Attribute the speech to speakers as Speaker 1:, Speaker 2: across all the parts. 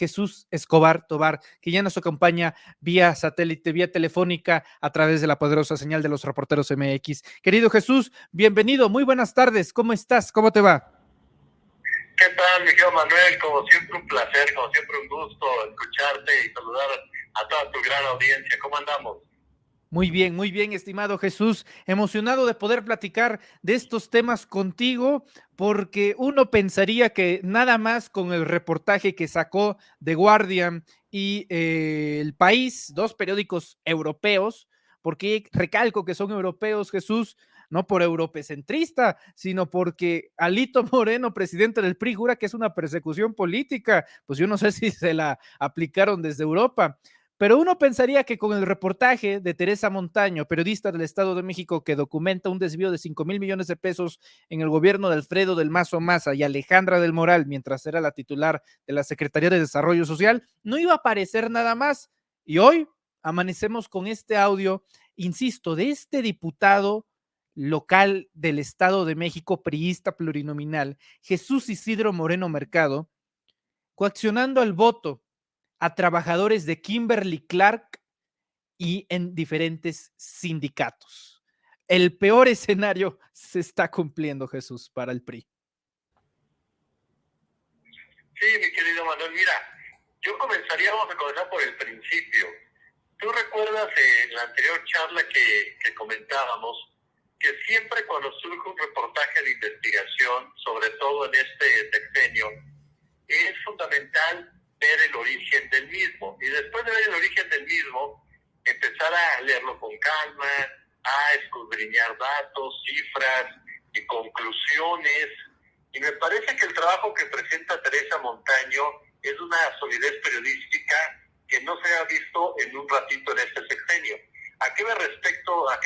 Speaker 1: Jesús Escobar Tobar, que ya nos acompaña vía satélite, vía telefónica, a través de la poderosa señal de los reporteros MX. Querido Jesús, bienvenido, muy buenas tardes, ¿cómo estás? ¿Cómo te va?
Speaker 2: ¿Qué tal, mi querido Manuel? Como siempre un placer, como siempre un gusto escucharte y saludar a toda tu gran audiencia. ¿Cómo andamos?
Speaker 1: Muy bien, estimado Jesús. Emocionado de poder platicar de estos temas contigo, porque uno pensaría que nada más con el reportaje que sacó The Guardian y El País, dos periódicos europeos, porque recalco que son europeos, Jesús, no por europecentrista, sino porque Alito Moreno, presidente del PRI, jura que es una persecución política. Pues yo no sé si se la aplicaron desde Europa. Pero uno pensaría que con el reportaje de Teresa Montaño, periodista del Estado de México, que documenta un desvío de 5,000 millones de pesos en el gobierno de Alfredo del Mazo Maza y Alejandra del Moral, mientras era la titular de la Secretaría de Desarrollo Social, no iba a aparecer nada más. Y hoy amanecemos con este audio, insisto, de este diputado local del Estado de México, priista plurinominal, Jesús Isidro Moreno Mercado, coaccionando al voto a trabajadores de Kimberly Clark y en diferentes sindicatos. El peor escenario se está cumpliendo, Jesús, para el PRI.
Speaker 2: Sí, mi querido Manuel, mira, vamos a comenzar por el principio. ¿Tú recuerdas en la anterior charla que comentábamos que siempre cuando surge un reportaje de investigación, sobre todo en este sexenio, es fundamental ver el origen del mismo? Y después de ver el origen del mismo, empezar a leerlo con calma, a escudriñar datos, cifras y conclusiones. Y me parece que el trabajo que presenta Teresa Montaño es una solidez periodística que no se ha visto en un ratito en este sexenio. ¿A qué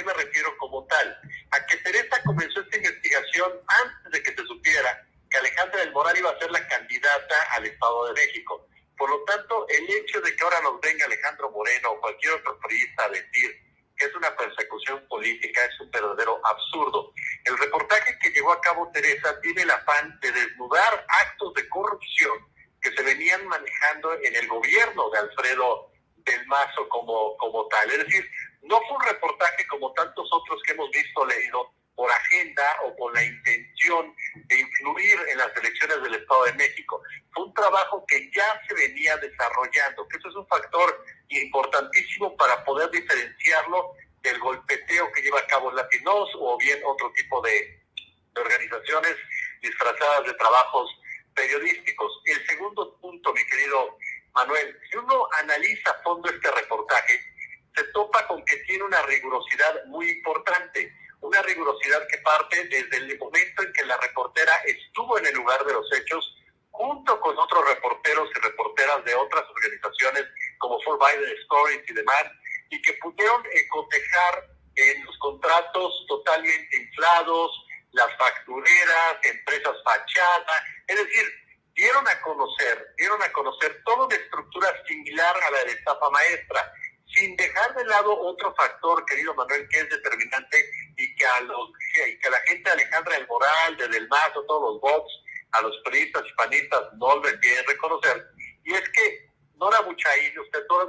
Speaker 2: me refiero como tal? A que Teresa comenzó esta investigación antes de que se supiera que Alejandra del Moral iba a ser la candidata al Estado de México. Por lo tanto, el hecho de que ahora nos venga Alejandro Moreno o cualquier otro periodista a decir que es una persecución política es un verdadero absurdo. El reportaje que llevó a cabo Teresa tiene el afán de desnudar actos de corrupción que se venían manejando en el gobierno de Alfredo del Mazo como tal. Es decir, no fue un reportaje como tantos otros que hemos visto leído por agenda o con la intención de influir en las elecciones del Estado de México. Fue un trabajo que ya se venía desarrollando, que eso es un factor importantísimo para poder diferenciarlo del golpeteo que lleva a cabo Latinos o bien otro tipo de organizaciones disfrazadas de trabajos periodísticos. El segundo punto, mi querido Manuel, si uno analiza a fondo este reportaje, se topa con que tiene una rigurosidad muy importante, una rigurosidad que parte desde el momento en que la reportera estuvo en el lugar de los hechos, junto con otros reporteros y reporteras de otras organizaciones como For Biden Stories y demás, y que pudieron cotejar los contratos totalmente inflados, las factureras, empresas fachada, es decir, dieron a conocer toda una estructura similar a la de estafa maestra, sin dejar de lado otro factor, querido Manuel, que es determinante y que a la gente de Alejandra del Moral, de Del Mazo, todos los bots, a los periodistas y panistas no lo quieren reconocer, y es que Dora Buchaín,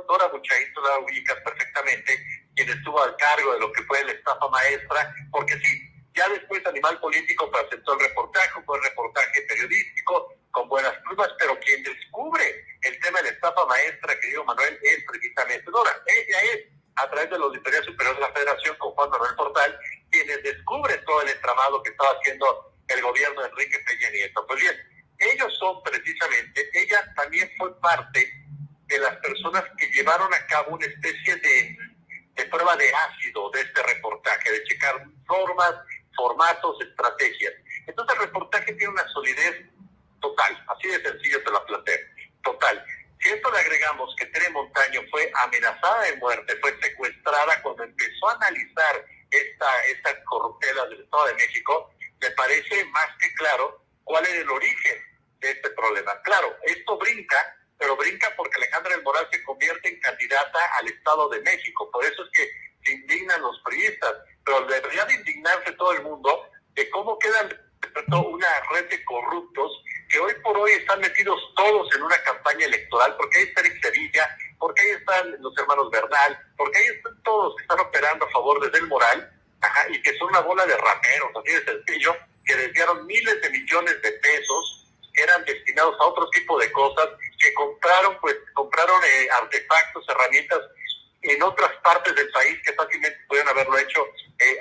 Speaker 2: Dora Buchaín, tú la ubicas perfectamente, quien estuvo al cargo de lo que fue la estafa maestra, porque sí, ya después Animal Político presentó el reportaje, un buen reportaje periodístico, con buenas plumas, pero quien descubre el tema de la estafa maestra, querido Manuel, es precisamente Dora. Ella es, a través de los Superiores Superiores de la Federación, con Juan Manuel Portal, quienes descubren todo el entramado que estaba haciendo el gobierno de Enrique Peña Nieto. Pues bien, ellos son precisamente, ella también fue parte de las personas que llevaron a cabo una especie de prueba de ácido de este reportaje, de checar formas, formatos, estrategias. Entonces el reportaje tiene una solidez total, así de sencillo te la planteo, total. Si esto le agregamos que Tere Montaño fue amenazada de muerte, fue secuestrada cuando empezó a analizar esta corruptela del Estado de México, me parece más que claro cuál es el origen de este problema. Claro, esto brinca, pero brinca porque Alejandra del Moral se convierte en candidata al Estado de México. Por eso es que se indignan los priistas, pero debería de indignarse todo el mundo de cómo queda una red de corruptos que hoy por hoy están metidos todos en una campaña electoral, porque ahí está Eric Sevilla, porque ahí están los hermanos Bernal, porque ahí están todos que están operando a favor de Del Moral, y que son una bola de raperos, así de sencillo, que desviaron miles de millones de pesos que eran destinados a otro tipo de cosas, que compraron artefactos, herramientas en otras partes del país que fácilmente pudieron haberlo hecho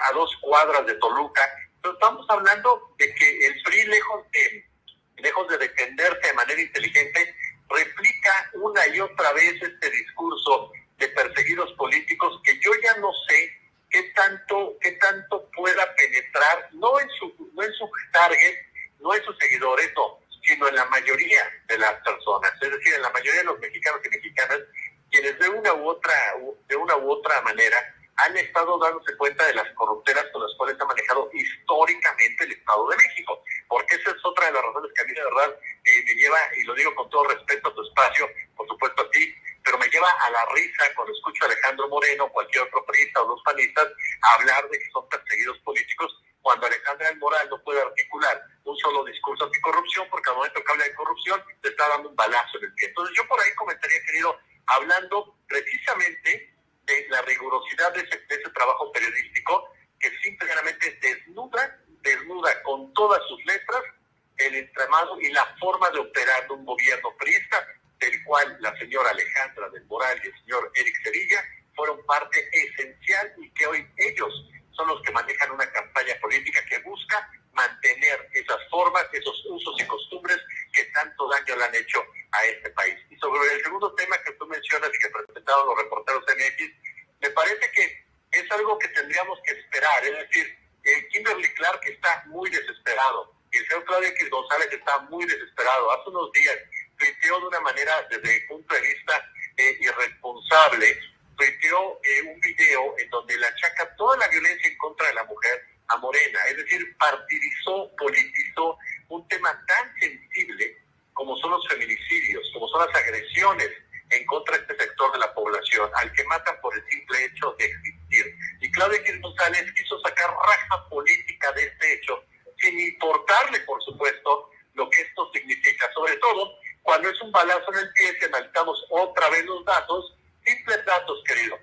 Speaker 2: a 2 cuadras de Toluca. Entonces estamos hablando de que el PRI, lejos de defenderse de manera inteligente, replica una y otra vez este discurso de perseguidos políticos que yo ya no sé qué tanto pueda penetrar, no en su target, no en sus seguidores, no, sino en la mayoría de las personas, es decir, en la mayoría de los mexicanos y mexicanas, quienes de una u otra manera han estado dándose cuenta de las corruptelas con las cuales ha manejado históricamente el Estado de México, porque esa es otra de las razones que a mí de verdad me lleva, y lo digo con todo respeto a tu espacio, por supuesto a ti, pero me lleva a la risa cuando escucho a Alejandro Moreno, cualquier otro priista o los panistas, hablar de que son perseguidos políticos, cuando Alejandra del Moral no puede articular un solo discurso anticorrupción, porque al momento que habla de corrupción, le está dando un balazo en el pie. Entonces yo por ahí comentaría, querido, hablando precisamente de la rigurosidad de ese trabajo periodístico, que simplemente desnuda con todas sus letras el entramado y la forma de operar de un gobierno priista, del cual la señora Alejandra del Moral y el señor Eric Sevilla fueron parte esencial, y que hoy ellos son los que manejan una campaña política que busca mantener esas formas, esos usos y costumbres que tanto daño le han hecho a este país. Y sobre el segundo tema que tú mencionas y que presentaron los reporteros MX, me parece que es algo que tendríamos que esperar, es decir, Kimberly Clark está muy desesperado, y el señor Claudio X González está muy desesperado. Hace unos días tuiteó de una manera, desde el punto de vista irresponsable, tuiteó un video en donde le achaca toda la violencia en contra de la mujer a Morena, es decir, politizó un tema tan sensible como son los feminicidios, como son las agresiones en contra de este sector de la población, al que matan por el simple hecho de existir. Y Claudia X González quiso sacar raja política de este hecho, sin importarle, por supuesto, lo que esto significa, sobre todo cuando es un balazo en el pie, si analizamos otra vez los datos, simples datos, querido.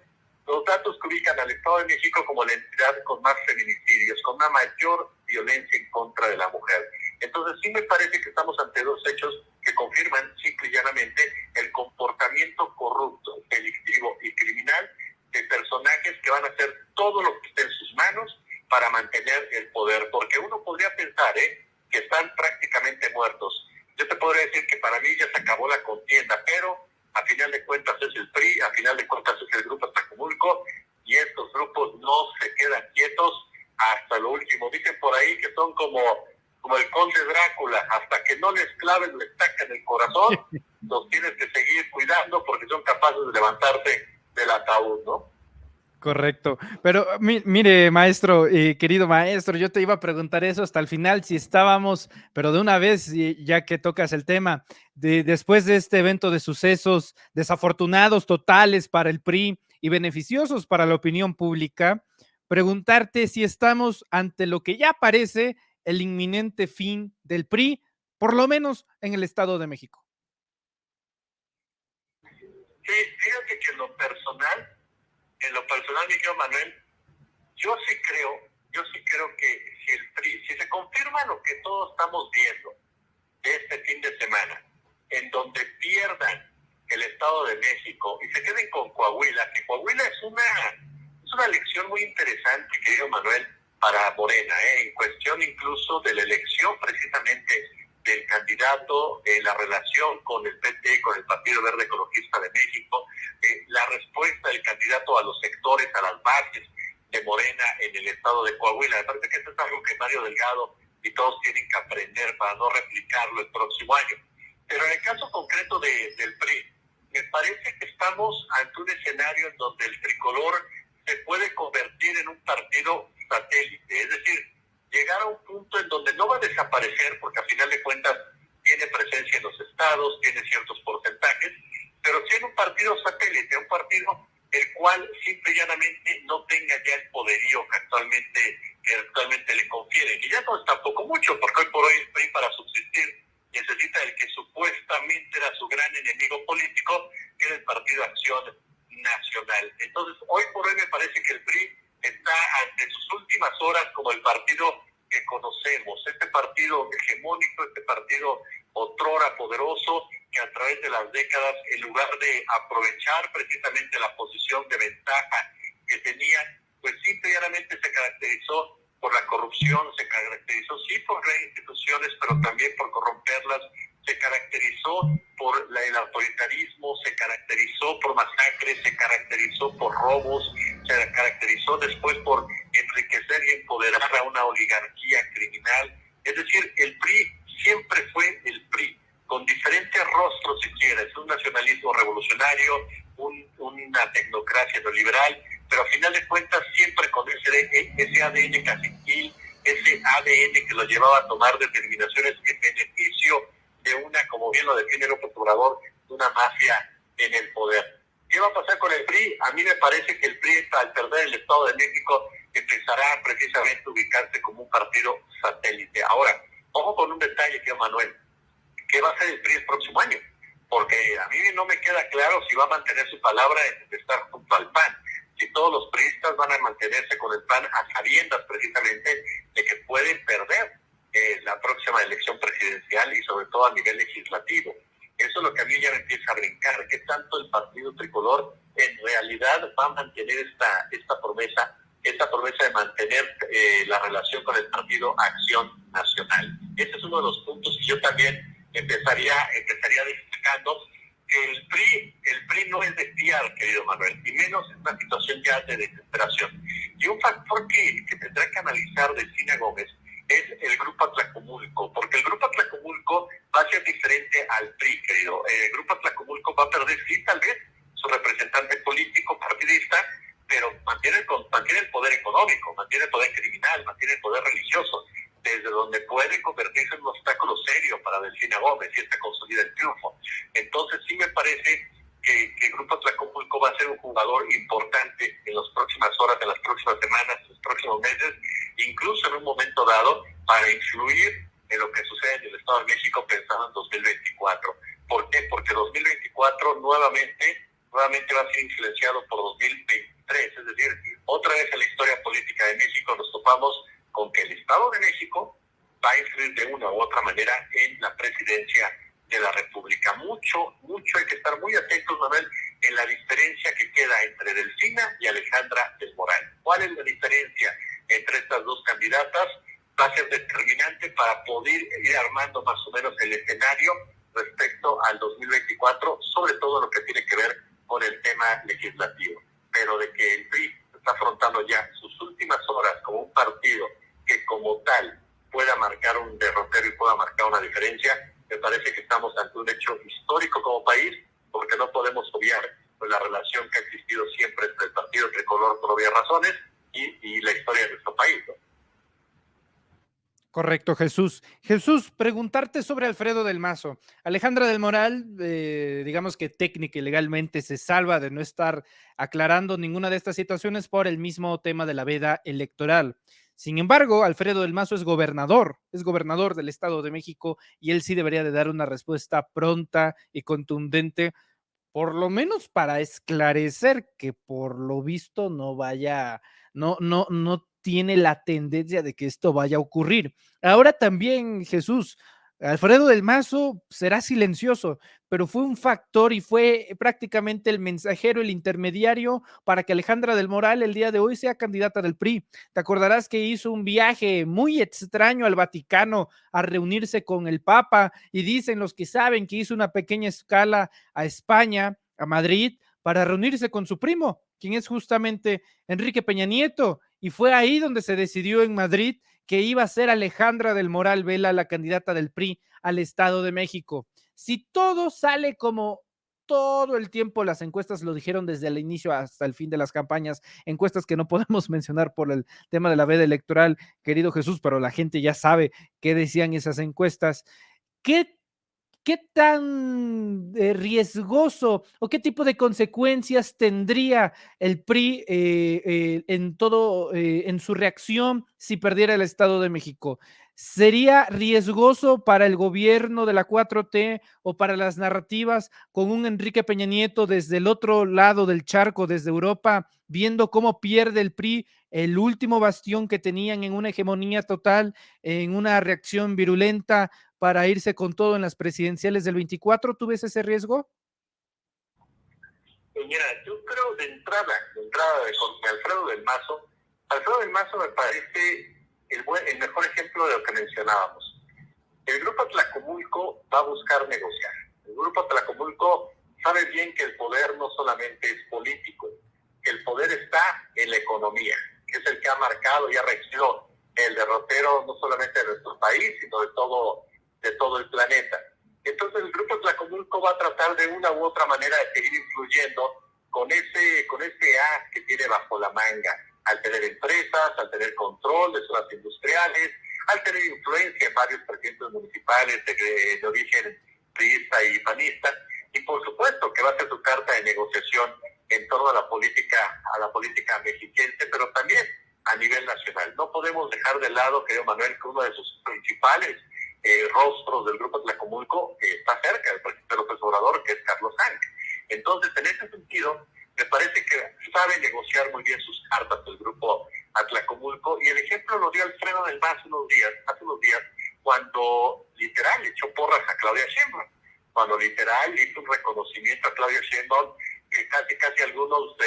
Speaker 2: Los datos que ubican al Estado de México como la entidad con más feminicidios, con una mayor violencia en contra de la mujer. Entonces sí me parece que estamos ante dos hechos que confirman simple y llanamente el comportamiento corrupto, delictivo y criminal de personajes que van a hacer todo lo que esté en sus manos para mantener el poder. Porque uno podría pensar que están prácticamente muertos. Yo te podría decir que para mí ya se acabó la contienda, pero a final de cuentas es el PRI, a final de cuentas es el Grupo Tlajomulco, y estos grupos no se quedan quietos hasta lo último. Dicen por ahí que son como el conde Drácula, hasta que no les claven la estaca en el corazón, los tienes que seguir cuidando porque son capaces de levantarte del ataúd, ¿no?
Speaker 1: Correcto, pero mire, maestro, querido maestro, yo te iba a preguntar eso hasta el final, si estábamos, pero de una vez, ya que tocas el tema, después de este evento de sucesos desafortunados, totales para el PRI y beneficiosos para la opinión pública, preguntarte si estamos ante lo que ya parece el inminente fin del PRI, por lo menos en el Estado de México.
Speaker 2: Sí, fíjate que en lo personal, mi querido Manuel, yo sí creo que si el PRI, si se confirma lo que todos estamos viendo de este fin de semana, en donde pierdan el Estado de México y se queden con Coahuila, que Coahuila es una lección muy interesante, querido Manuel, para Morena, en cuestión incluso de la elección precisamente del candidato, la relación con el PT, con el Partido Verde Ecologista de México, la respuesta del candidato a los sectores, a las bases de Morena en el estado de Coahuila. Me parece que esto es algo que Mario Delgado y todos tienen que aprender para no replicarlo el próximo año. Pero en el caso concreto del PRI, me parece que estamos ante un escenario en donde el tricolor se puede convertir en un partido satélite, es decir, llegar a un punto en donde no va a desaparecer, porque a final de cuentas tiene presencia en los estados, tiene ciertos porcentajes, pero sí en un partido satélite, un partido el cual simple y llanamente no tenga ya el poderío que actualmente le confiere, que ya no es tampoco mucho, porque hoy por hoy el PRI para subsistir necesita el que su supuestamente era su gran enemigo político, que era el Partido Acción Nacional. Entonces, hoy por hoy me parece que el PRI está ante sus últimas horas como el partido que conocemos, este partido hegemónico, este partido otrora poderoso, que a través de las décadas, en lugar de aprovechar precisamente la posición de ventaja que tenía, pues simplemente se caracterizó por la corrupción, se caracterizó sí por crear instituciones, pero también por corromperlas, se caracterizó por el autoritarismo, se caracterizó por masacres, se caracterizó por robos, se caracterizó después por enriquecer y empoderar a una oligarquía criminal. Es decir, el PRI siempre fue el PRI, con diferentes rostros si quieres, un nacionalismo revolucionario, una tecnocracia neoliberal, pero a final de cuentas siempre con ese ADN caciquil, ese ADN que lo llevaba a tomar determinaciones en beneficio de una, como bien lo define López Obrador, de una mafia en el poder. ¿Qué va a pasar con el PRI? A mí me parece que el PRI, al perder el Estado de México, empezará precisamente a ubicarse como un partido satélite. Ahora, ojo con un detalle, que Manuel, ¿qué va a hacer el PRI el próximo año? Porque a mí no me queda claro si va a mantener su palabra de estar junto al PAN, si todos los priistas van a mantenerse con el PAN a sabiendas precisamente de que pueden perder la próxima elección presidencial y sobre todo a nivel legislativo. Eso es lo que a mí ya me empieza a brincar, que tanto el partido tricolor en realidad va a mantener esta promesa de mantener la relación con el Partido Acción Nacional. Ese es uno de los puntos que yo también empezaría destacando, que el PRI no es de fiar, querido Manuel, y menos en una situación ya de desesperación. Y un factor que tendrá que analizar Delfina Gómez es el Grupo Atlacomulco, porque el Grupo Atlacomulco va a ser diferente al PRI, querido. El Grupo Atlacomulco va a perder, sí, tal vez, su representante político, partidista, pero mantiene el poder económico, mantiene el poder criminal, mantiene el poder religioso, desde donde puede convertirse en un obstáculo serio para Delfina Gómez si esta consolida el triunfo. Entonces sí me parece que el Grupo Atlacomulco va a ser un jugador importante en las próximas horas, en las próximas semanas, en los próximos meses, incluso en un momento dado, para influir en lo que sucede en el Estado de México pensando en 2024. ¿Por qué? Porque 2024 nuevamente va a ser influenciado por 2023, es decir, otra vez en la historia política de México nos topamos con que el Estado de México va a influir de una u otra manera en la presidencia de la República. Mucho hay que estar muy atentos, Manuel, en la diferencia que queda entre Delfina y Alejandra del Moral. ¿Cuál es la diferencia entre estas dos candidatas? Va a ser determinante para poder ir armando más o menos el escenario respecto al 2024, sobre todo lo que tiene que ver con el tema legislativo. Pero de que el PRI está afrontando ya sus últimas horas como un partido que como tal pueda marcar un derrotero y pueda marcar una diferencia, me parece que estamos ante un hecho histórico como país, porque no podemos obviar pues, la relación que ha existido siempre entre el partido tricolor por obvias razones y la historia de nuestro país, ¿no?
Speaker 1: Correcto, Jesús. Jesús, preguntarte sobre Alfredo del Mazo. Alejandra del Moral, digamos que técnica y legalmente se salva de no estar aclarando ninguna de estas situaciones por el mismo tema de la veda electoral. Sin embargo, Alfredo del Mazo es gobernador del Estado de México y él sí debería de dar una respuesta pronta y contundente, por lo menos para esclarecer que por lo visto no tiene la tendencia de que esto vaya a ocurrir. Ahora también, Jesús, Alfredo del Mazo será silencioso, pero fue un factor y fue prácticamente el mensajero, el intermediario para que Alejandra del Moral el día de hoy sea candidata del PRI. Te acordarás que hizo un viaje muy extraño al Vaticano a reunirse con el Papa y dicen los que saben que hizo una pequeña escala a España, a Madrid, para reunirse con su primo, quien es justamente Enrique Peña Nieto, y fue ahí donde se decidió en Madrid que iba a ser Alejandra del Moral Vela la candidata del PRI al Estado de México. Si todo sale como todo el tiempo las encuestas lo dijeron desde el inicio hasta el fin de las campañas, encuestas que no podemos mencionar por el tema de la veda electoral, querido Jesús, pero la gente ya sabe qué decían esas encuestas. ¿Qué ¿Qué tan riesgoso o qué tipo de consecuencias tendría el PRI en su reacción si perdiera el Estado de México? ¿Sería riesgoso para el gobierno de la 4T o para las narrativas con un Enrique Peña Nieto desde el otro lado del charco, desde Europa, viendo cómo pierde el PRI, el último bastión que tenían en una hegemonía total, en una reacción virulenta para irse con todo en las presidenciales del 24? ¿Tú ves ese riesgo?
Speaker 2: Mira, yo creo de entrada con Alfredo del Mazo me parece el mejor ejemplo de lo que mencionábamos. El Grupo Tlacomulco va a buscar negociar. El Grupo Tlacomulco sabe bien que el poder no solamente es político, que el poder está en la economía, que es el que ha marcado y ha regido el derrotero no solamente de nuestro país, sino de todo el planeta. Entonces el Grupo Tlacomulco va a tratar de una u otra manera de seguir influyendo con ese as que tiene bajo la manga, al tener empresas, al tener control de zonas industriales, al tener influencia en varios presidentes municipales de origen priista y panista, y por supuesto que va a ser su carta de negociación en torno a la política mexiquense, pero también a nivel nacional. No podemos dejar de lado, querido Manuel, que uno de sus principales rostros del Grupo Tlacomulco está cerca del presidente López Obrador, que es Carlos Hank. Entonces, en ese sentido, me parece que sabe negociar muy bien sus cartas el Grupo Atlacomulco, y el ejemplo lo dio Alfredo del Mazo hace unos días, cuando literal echó porras a Claudia Sheinbaum, cuando literal hizo un reconocimiento a Claudia Sheinbaum, que casi algunos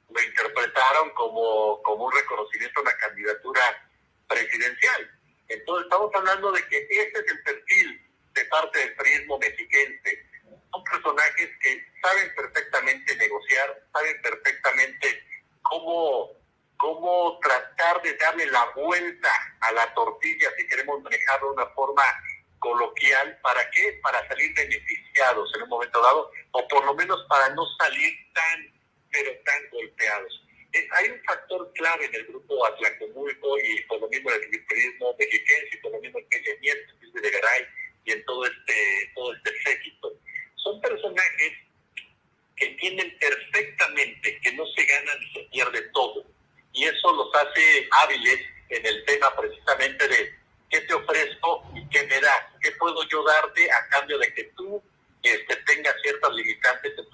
Speaker 2: lo interpretaron como un reconocimiento a una candidatura presidencial. Entonces estamos hablando de que este es el perfil de parte del periodismo mexiquense. Son personajes que saben perfectamente negociar, saben perfectamente cómo tratar de darle la vuelta a la tortilla, si queremos manejarlo de una forma coloquial. ¿Para qué? Para salir beneficiados en un momento dado, o por lo menos para no salir tan golpeados. Hay un factor clave en el Grupo Atlacomulco, y por lo mismo en el periodismo mexiquense, y por lo mismo en Peña Nieto, Luis Videgaray, y en todo este séquito. Son personajes que entienden perfectamente que no se gana ni se pierde todo, y eso los hace hábiles en el tema precisamente de qué te ofrezco y qué me das, qué puedo yo darte a cambio de que tú tengas ciertas limitantes en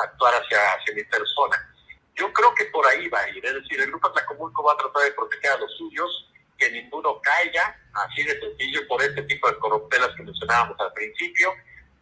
Speaker 2: actuar hacia mi persona. Yo creo que por ahí va a ir, es decir, el Grupo Atlacomulco va a tratar de proteger a los suyos, que ninguno caiga, así de sencillo, por este tipo de corruptelas que mencionábamos al principio.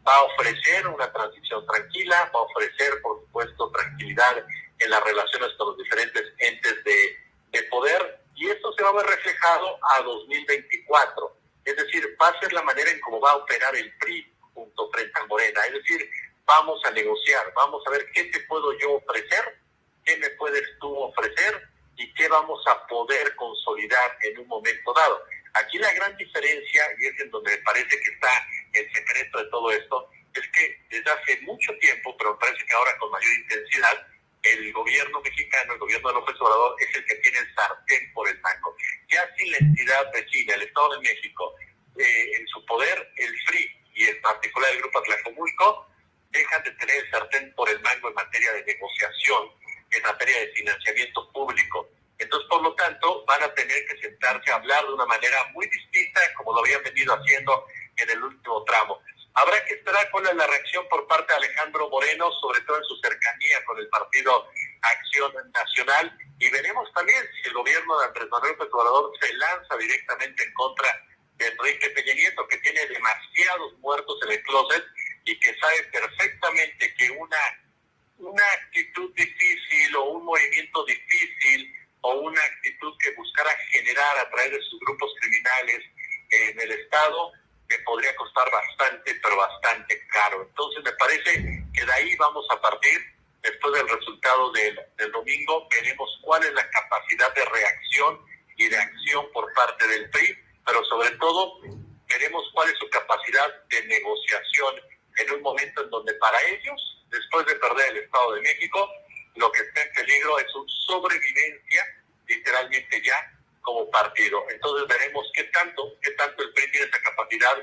Speaker 2: Va a ofrecer una transición tranquila, va a ofrecer, por supuesto, tranquilidad en las relaciones con los diferentes entes de poder, y esto se va a ver reflejado a 2024. Es decir, va a ser la manera en cómo va a operar el PRI junto frente a Morena. Es decir, vamos a negociar, vamos a ver qué te puedo yo ofrecer, qué me puedes tú ofrecer y qué vamos a poder consolidar en un momento dado. Aquí la gran diferencia, y es en donde me parece que está el secreto de todo esto, es que desde hace mucho tiempo, pero me parece que ahora con mayor intensidad, el gobierno mexicano, el gobierno de López Obrador, es el que tiene el sartén por el mango. Ya sin la entidad vecina, el Estado de México, en su poder, el FRI y en particular el Grupo Atlacomulco dejan de tener el sartén por el mango en materia de negociación, en materia de financiamiento público. Entonces, por lo tanto, van a tener que sentarse a hablar de una manera muy distinta, como lo habían venido haciendo en el último tramo. Habrá que esperar cuál es la reacción por parte de Alejandro Moreno, sobre todo en su cercanía con el Partido Acción Nacional, y veremos también si el gobierno de Andrés Manuel López Obrador se lanza directamente en contra de Enrique Peña Nieto, que tiene demasiados muertos en el closet y que sabe perfectamente que una actitud difícil o un movimiento difícil o una actitud que buscara generar a través de sus grupos criminales en el Estado me podría costar bastante, pero bastante caro. Entonces me parece que de ahí vamos a partir. Después del resultado del domingo veremos cuál es la capacidad de reacción y de acción por parte del PRI, pero sobre todo veremos cuál es su capacidad de negociación en un momento en donde para ellos, después de perder el Estado de México, lo que está en peligro es su sobrevivencia, literalmente ya, como partido. Entonces veremos qué tanto el PRI tiene esa capacidad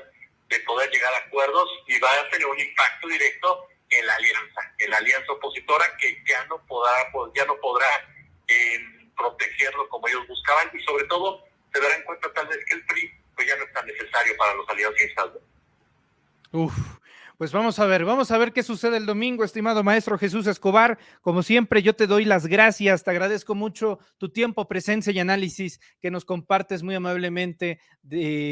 Speaker 2: de poder llegar a acuerdos, y va a tener un impacto directo en la alianza opositora, que ya no podrá protegerlo como ellos buscaban, y sobre todo se darán cuenta tal vez que el PRI pues ya tan necesario para los aliancistas, ¿no?
Speaker 1: Uf, pues vamos a ver qué sucede el domingo, estimado maestro Jesús Escobar. Como siempre, yo te doy las gracias, te agradezco mucho tu tiempo, presencia y análisis que nos compartes muy amablemente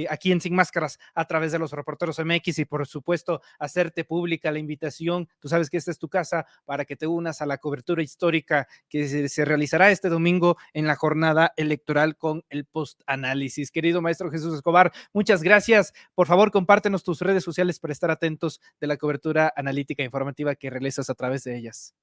Speaker 1: aquí en Sin Máscaras a través de los Reporteros MX y por supuesto hacerte pública la invitación. Tú sabes que esta es tu casa para que te unas a la cobertura histórica que se realizará este domingo en la jornada electoral con el post-análisis. Querido maestro Jesús Escobar, muchas gracias. Por favor, compártenos tus redes sociales para estar atentos de la cobertura analítica e informativa que realizas a través de ellas.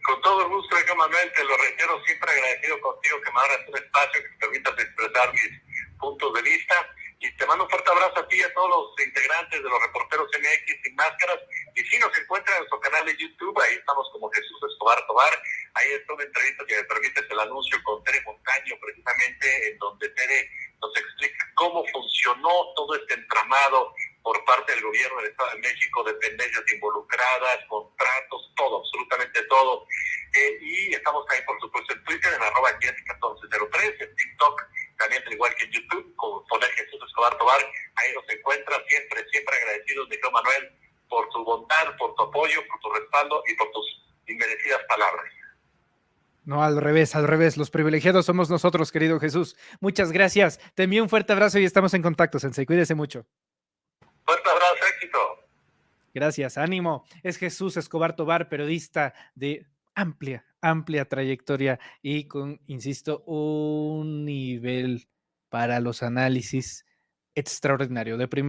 Speaker 2: Con todo el gusto, Manuel, te lo reitero, siempre agradecido contigo que me abras un espacio que me permitas expresar mis puntos de vista. Y te mando un fuerte abrazo a ti y a todos los integrantes de los Reporteros MX Sin Máscaras. Y si nos encuentran en nuestro canal de YouTube, ahí estamos como Jesús Escobar Tobar. Ahí está una entrevista que me permites el anuncio con Tere Montaño, precisamente en donde Tere nos explica cómo funcionó todo este entramado por parte del gobierno del Estado de México, dependencias involucradas, contratos, todo, absolutamente todo. Y estamos ahí, por supuesto, en Twitter, en @Jessica1403, en TikTok, también al igual que en YouTube, con poner Jesús Escobar Tobar. Ahí nos encuentra, siempre agradecidos, Miguel Manuel, por tu bondad, por tu apoyo, por tu respaldo y por tus inmerecidas palabras.
Speaker 1: No, al revés, los privilegiados somos nosotros, querido Jesús. Muchas gracias, te envío un fuerte abrazo y estamos en contacto, Sensei, cuídese mucho.
Speaker 2: Fuerte abrazo, éxito.
Speaker 1: Gracias, ánimo. Es Jesús Escobar Tobar, periodista de amplia trayectoria y con, insisto, un nivel para los análisis extraordinario. De primer